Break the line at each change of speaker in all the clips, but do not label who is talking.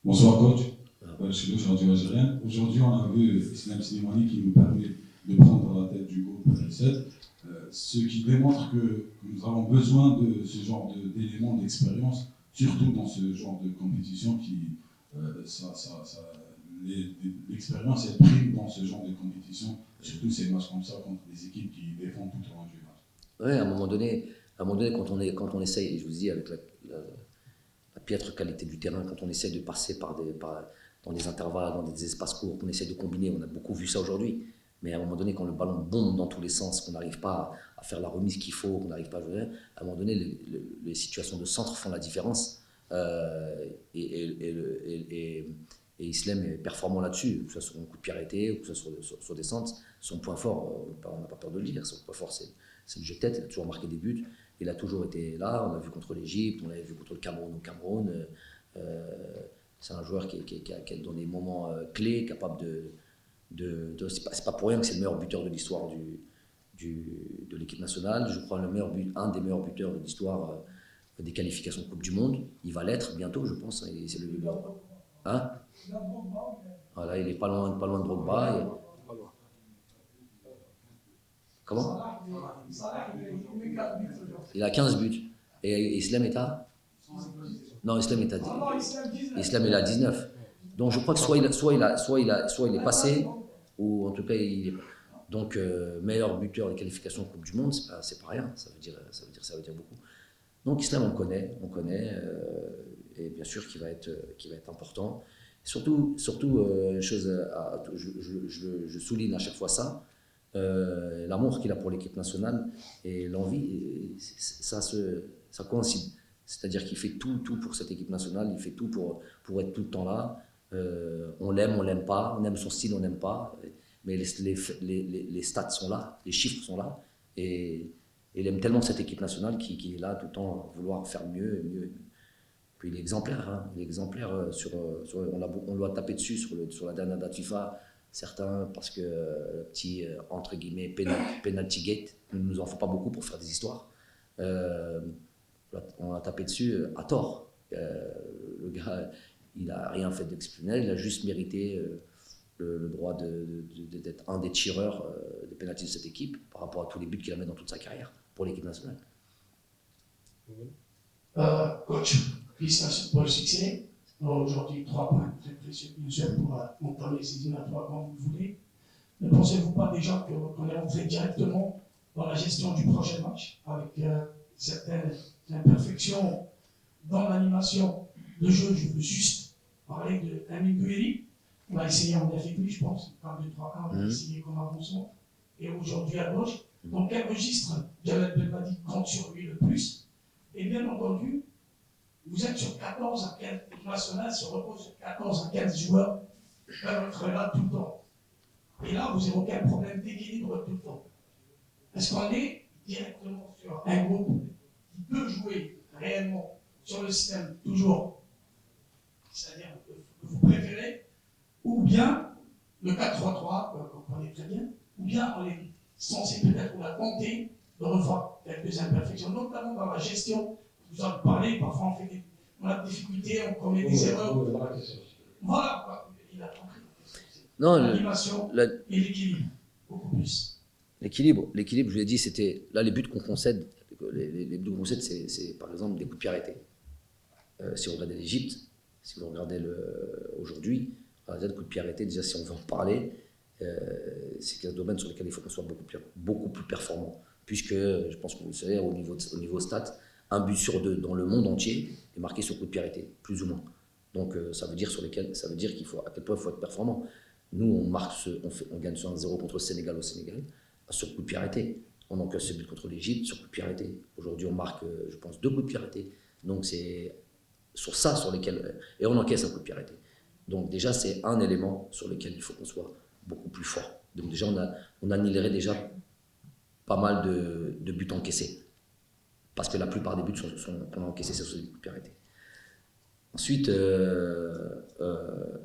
Bonsoir coach, je suis aujourd'hui algérien. Aujourd'hui, on a vu Islam Slimani qui nous permet de prendre la tête du groupe 7, ce qui démontre que nous avons besoin de ce genre d'éléments d'expérience, surtout dans ce genre de compétition qui, l'expérience est prime dans ce genre de compétition, surtout ces matchs comme ça contre des équipes qui défendent tout au long du match.
Oui, à un moment donné quand on essaye, et je vous dis avec la piètre qualité du terrain, quand on essaie de passer dans des intervalles, dans des espaces courts, qu'on essaie de combiner, on a beaucoup vu ça aujourd'hui. Mais à un moment donné, quand le ballon bombe dans tous les sens, qu'on n'arrive pas à faire la remise qu'il faut, qu'on n'arrive pas à jouer, à un moment donné, les situations de centre font la différence. Et Islam est performant là-dessus, que ce soit sur un coup de pied arrêté, ou que ce soit sur des centres. Son point fort, on n'a pas peur de le dire, son point fort, c'est le jeu de tête. Il a toujours marqué des buts. Il a toujours été là. On l'a vu contre l'Égypte, on l'a vu contre le Cameroun au Cameroun. C'est un joueur qui a dans des moments clés, capable c'est pas pour rien que c'est le meilleur buteur de l'histoire de l'équipe nationale. Je crois un des meilleurs buteurs de l'histoire des qualifications de Coupe du Monde. Il va l'être bientôt, je pense. C'est hein, voilà, il est pas loin de Drogba. Comment? Il a 15 buts. Et Islam est à? Non, Islam est à 10. Islam est à 19. Donc je crois que soit il est passé, ou en tout cas il est. Donc meilleur buteur des qualifications de Coupe du Monde, c'est pas rien. Ça veut dire beaucoup. Donc Islam on connaît, et bien sûr qu'il va être important. Surtout une chose, je souligne à chaque fois ça, l'amour qu'il a pour l'équipe nationale et l'envie, ça coïncide. C'est-à-dire qu'il fait tout pour cette équipe nationale, il fait tout pour être tout le temps là. On l'aime pas, on aime son style, on n'aime pas, mais les stats sont là, les chiffres sont là, et il aime tellement cette équipe nationale qu'il est là tout le temps à vouloir faire mieux et mieux. Puis il est exemplaire, hein. Il est exemplaire on lui a tapé dessus sur la dernière date FIFA, certains, parce que le petit, entre guillemets, penalty gate, il ne nous en faut pas beaucoup pour faire des histoires. Euh, on a tapé dessus à tort. Le gars, il n'a rien fait d'exceptionnel, il a juste mérité le droit d'être un des tireurs de pénalty de cette équipe par rapport à tous les buts qu'il a mis dans toute sa carrière pour l'équipe nationale.
Coach, félicitations pour le succès. Aujourd'hui, 3 points très précieux, bien sûr, pour entamer les éliminatoires quand vous le voulez. Ne pensez-vous pas déjà qu'on est entré directement dans la gestion du prochain match avec certaines imperfections dans l'animation de jeu? Je veux juste parler de Amin Gouiri. On a essayé en FFP, je pense, en 2-3-1, on a essayé comme avancement. Et aujourd'hui à gauche. Donc, quel registre Jalal Belmadi compte sur lui le plus? Et bien entendu, vous êtes sur 14 à 15, l'équipe nationale se repose sur 14 à 15 joueurs qui peuvent être là tout le temps. Et là, vous évoquez un problème d'équilibre tout le temps. Est-ce qu'on est directement sur un groupe qui peut jouer réellement sur le système toujours, c'est-à-dire que vous préférez, ou bien le 4-3-3, vous comprenez très bien, ou bien on est censé peut-être la compter de revoir quelques imperfections, notamment dans la gestion. Vous en parlez, parfois on a des difficultés, on commet des erreurs. Voilà, il a compris. L'animation et l'équilibre, beaucoup plus.
L'équilibre, je vous l'ai dit, c'était là les buts qu'on concède. Les buts qu'on concède, c'est par exemple des coups de pied arrêtés. Si vous regardez l'Égypte, si vous regardez aujourd'hui, des coups de pied arrêtés, déjà si on veut en parler, c'est un domaine sur lequel il faut qu'on soit beaucoup plus performant. Puisque, je pense que vous le savez, au niveau stats, un but sur 2 dans le monde entier est marqué sur coup de pied arrêté, plus ou moins. Donc ça veut dire qu'il faut, à quel point il faut être performant. Nous, on gagne sur 1-0 contre le Sénégal au Sénégal, sur coup de pied arrêté. On encaisse ce but contre l'Égypte sur coup de pied arrêté. Aujourd'hui, on marque, je pense, 2 coups de pied arrêtés. Donc c'est sur lesquels. Et on encaisse un coup de pied arrêté. Donc déjà, c'est un élément sur lequel il faut qu'on soit beaucoup plus fort. Donc déjà, on annihilerait déjà pas mal de buts encaissés. Parce que la plupart des buts qu'on a encaissés, c'est sur des coups de pied arrêtés. Ensuite,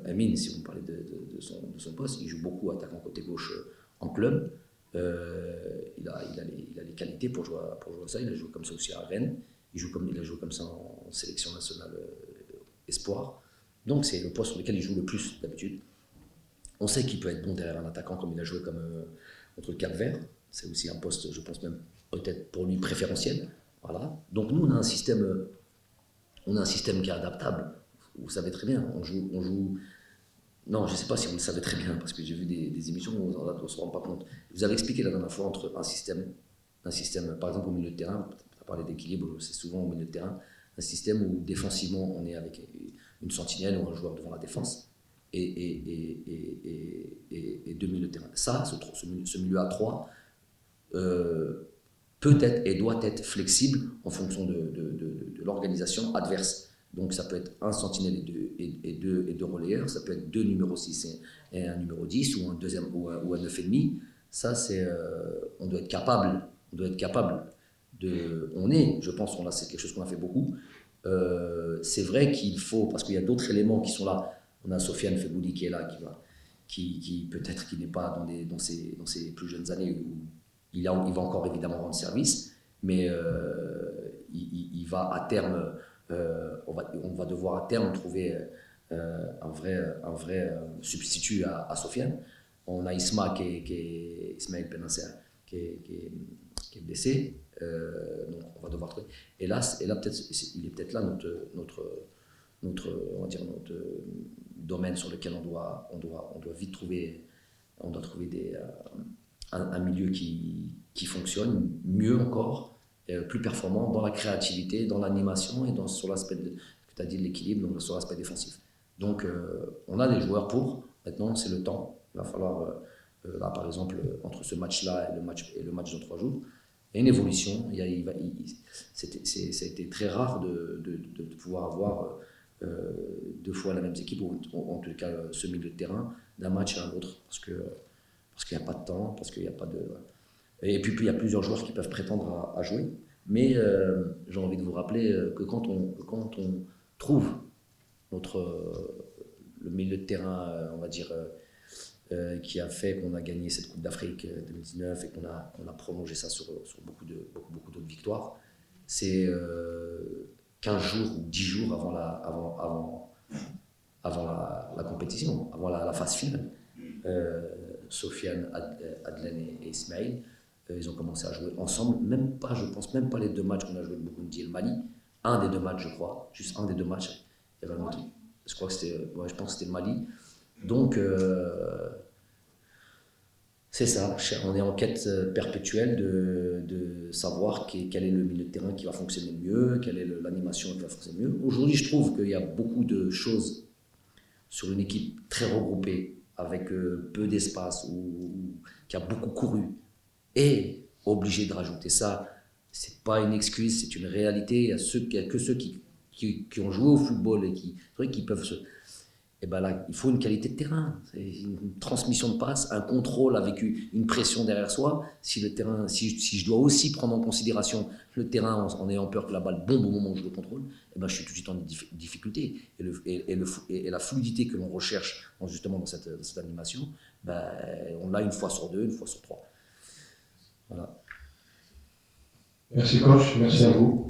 Amin, si vous parlez de son poste, il joue beaucoup attaquant côté gauche en club. Il a les qualités pour jouer ça. Il a joué comme ça aussi à Rennes. Il a joué comme ça en sélection nationale espoir. Donc c'est le poste sur lequel il joue le plus d'habitude. On sait qu'il peut être bon derrière un attaquant comme il a joué contre le Cap-Vert. C'est aussi un poste, je pense même peut-être pour lui préférentiel. Voilà. Donc nous on a un système qui est adaptable. Vous savez très bien, on joue. Non, je ne sais pas si vous le savez très bien parce que j'ai vu des émissions où on ne se rend pas compte. Vous avez expliqué la dernière fois entre un système, par exemple au milieu de terrain, on a parlé d'équilibre, c'est souvent au milieu de terrain, un système où défensivement on est avec une sentinelle ou un joueur devant la défense et deux milieux de terrain. Ça, ce milieu à 3 peut être et doit être flexible en fonction de l'organisation adverse. Donc ça peut être un sentinelle et deux relayeurs, ça peut être 2 numéros 6 et un numéro 10 ou un deuxième ou un 9,5. Ça c'est on doit être capable je pense c'est quelque chose qu'on a fait beaucoup. C'est vrai qu'il faut, parce qu'il y a d'autres éléments qui sont là. On a Sofiane Febouli qui est là, qui peut-être qui n'est pas dans ses plus jeunes années où il va encore évidemment rendre service, mais il va à terme, on va devoir à terme trouver un vrai substitut à Sofiane. On a Ismaël Benasser qui est blessé, donc on va devoir trouver. Et là peut-être, il est peut-être là notre domaine sur lequel on doit vite trouver, un milieu qui fonctionne mieux encore, plus performant dans la créativité, dans l'animation et sur l'aspect que tu as dit de l'équilibre, donc sur l'aspect défensif. Donc on a des joueurs pour, maintenant c'est le temps. Il va falloir, là par exemple, entre ce match-là et le match dans 3 jours, il y a une évolution. Ça a été très rare de pouvoir avoir 2 fois la même équipe, ou en tout cas ce milieu de terrain, d'un match à un autre, parce qu'il n'y a pas de temps, parce qu'il n'y a pas de... Et puis il y a plusieurs joueurs qui peuvent prétendre à jouer. Mais j'ai envie de vous rappeler que quand on trouve le milieu de terrain, on va dire, qui a fait qu'on a gagné cette Coupe d'Afrique 2019 et qu'on a prolongé ça sur beaucoup d'autres victoires, c'est 15 jours ou 10 jours avant la compétition, avant la phase finale. Sofiane, Adlen et Ismaël, ils ont commencé à jouer ensemble, je pense même pas les 2 matchs qu'on a joué le Burundi et le Mali, un des 2 matchs je crois, juste un des 2 matchs, il y avait un autre, je pense que c'était le Mali. Donc c'est ça, on est en quête perpétuelle de savoir quel est le milieu de terrain qui va fonctionner mieux, quelle est l'animation qui va fonctionner mieux. Aujourd'hui je trouve qu'il y a beaucoup de choses sur une équipe très regroupée, avec peu d'espace, ou qui a beaucoup couru, et obligé de rajouter ça. C'est pas une excuse, c'est une réalité. Il y a que ceux qui ont joué au football et qui peuvent et ben là, il faut une qualité de terrain, une transmission de passe, un contrôle avec une pression derrière soi. Si je dois aussi prendre en considération le terrain en ayant peur que la balle bombe au moment où je le contrôle, et ben je suis tout de suite en difficulté. Et la fluidité que l'on recherche justement dans cette animation, ben, on l'a une fois sur 2, une fois sur 3. Voilà.
Merci coach, merci à vous.